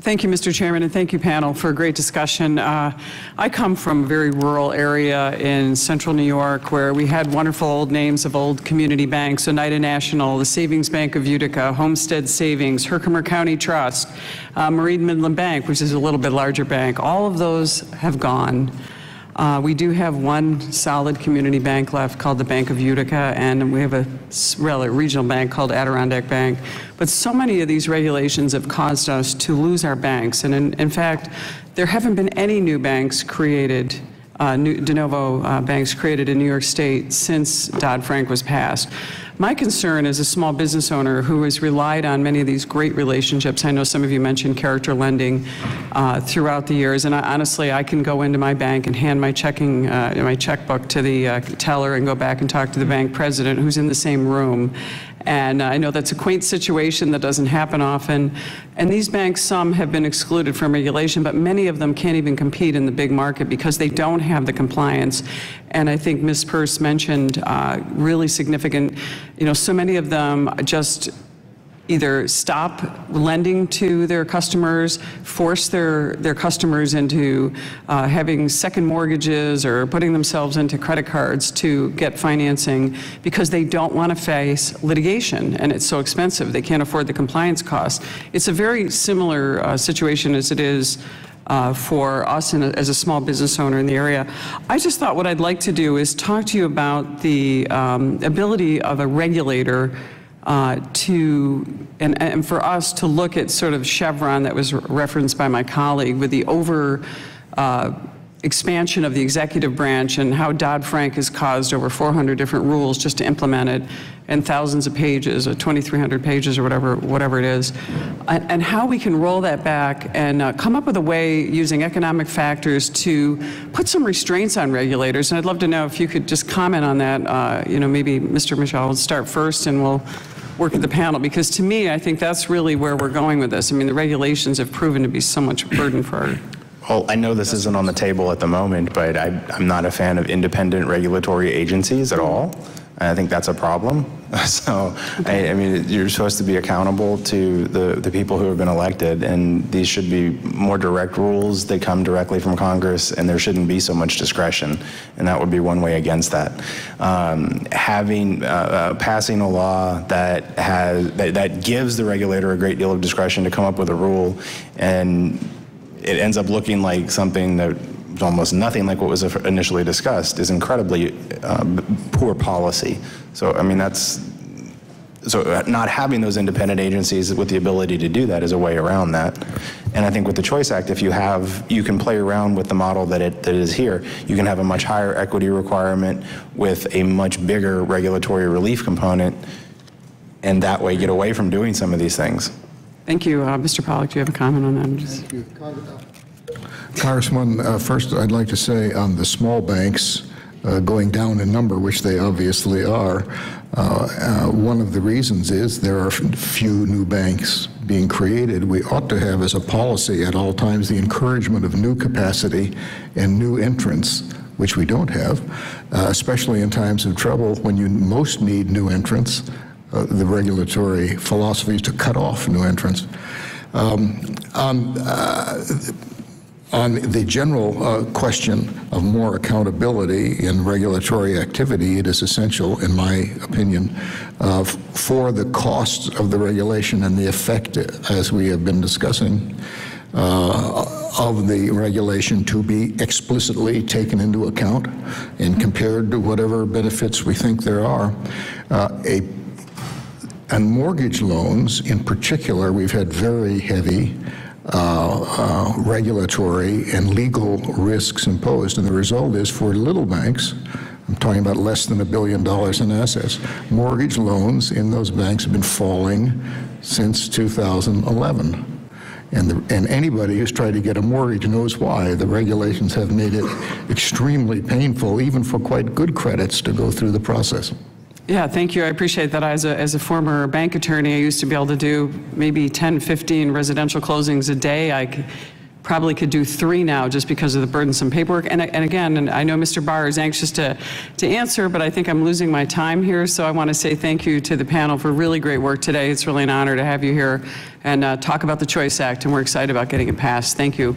Thank you, Mr. Chairman, and thank you, panel, for a great discussion. I come from a very rural area in central New York where we had wonderful old names of old community banks, Oneida National, the Savings Bank of Utica, Homestead Savings, Herkimer County Trust, Marine Midland Bank, which is a little bit larger bank. All of those have gone. We do have one solid community bank left called the Bank of Utica, and we have a regional bank called Adirondack Bank. But so many of these regulations have caused us to lose our banks. And in fact, there haven't been any new banks created, new de novo banks created in New York State since Dodd-Frank was passed. My concern as a small business owner who has relied on many of these great relationships, I know some of you mentioned character lending throughout the years, and honestly, I can go into my bank and hand my checkbook to the teller and go back and talk to the bank president who's in the same room. And I know that's a quaint situation that doesn't happen often. And these banks, some have been excluded from regulation, but many of them can't even compete in the big market because they don't have the compliance. And I think Ms. Peirce mentioned really significant, so many of them just either stop lending to their customers, force their customers into having second mortgages or putting themselves into credit cards to get financing because they don't want to face litigation, and it's so expensive. They can't afford the compliance costs. It's a very similar situation as it is for us as a small business owner in the area. I just thought what I'd like to do is talk to you about the ability of a regulator and for us to look at sort of Chevron that was referenced by my colleague with the expansion of the executive branch and how Dodd-Frank has caused over 400 different rules just to implement it and thousands of pages, or 2,300 pages or whatever it is, and how we can roll that back and come up with a way using economic factors to put some restraints on regulators. And I'd love to know if you could just comment on that. Maybe Mr. Michel will start first and we'll work with the panel, because to me, I think that's really where we're going with this. I mean, the regulations have proven to be so much burden for our Well, I know this isn't on the table at the moment, but I'm not a fan of independent regulatory agencies at all. And I think that's a problem. So, I mean, you're supposed to be accountable to the people who have been elected, and these should be more direct rules. They come directly from Congress, and there shouldn't be so much discretion, and that would be one way against that. Passing a law that gives the regulator a great deal of discretion to come up with a rule, and it ends up looking like something that was almost nothing like what was initially discussed is incredibly poor policy. So, I mean, not having those independent agencies with the ability to do that is a way around that. And I think with the Choice Act, if you can play around with the model that is here. You can have a much higher equity requirement with a much bigger regulatory relief component, and that way get away from doing some of these things. Thank you. Mr. Pollack, do you have a comment on that? Thank you. Congressman, first I'd like to say on the small banks going down in number, which they obviously are, one of the reasons is there are few new banks being created. We ought to have as a policy at all times the encouragement of new capacity and new entrants, which we don't have, especially in times of trouble when you most need new entrants. The regulatory philosophy is to cut off new entrants. On the general question of more accountability in regulatory activity, it is essential, in my opinion, for the costs of the regulation and the effect, as we have been discussing, of the regulation to be explicitly taken into account and compared to whatever benefits we think there are. And mortgage loans, in particular, we've had very heavy regulatory and legal risks imposed, and the result is for little banks, I'm talking about less than $1 billion in assets, mortgage loans in those banks have been falling since 2011. And anybody who's tried to get a mortgage knows why. The regulations have made it extremely painful, even for quite good credits, to go through the process. Yeah, thank you. I appreciate that. As a former bank attorney, I used to be able to do maybe 10, 15 residential closings a day. probably could do 3 now just because of the burdensome paperwork. And again, and I know Mr. Barr is anxious to answer, but I think I'm losing my time here. So I want to say thank you to the panel for really great work today. It's really an honor to have you here and talk about the Choice Act, and we're excited about getting it passed. Thank you.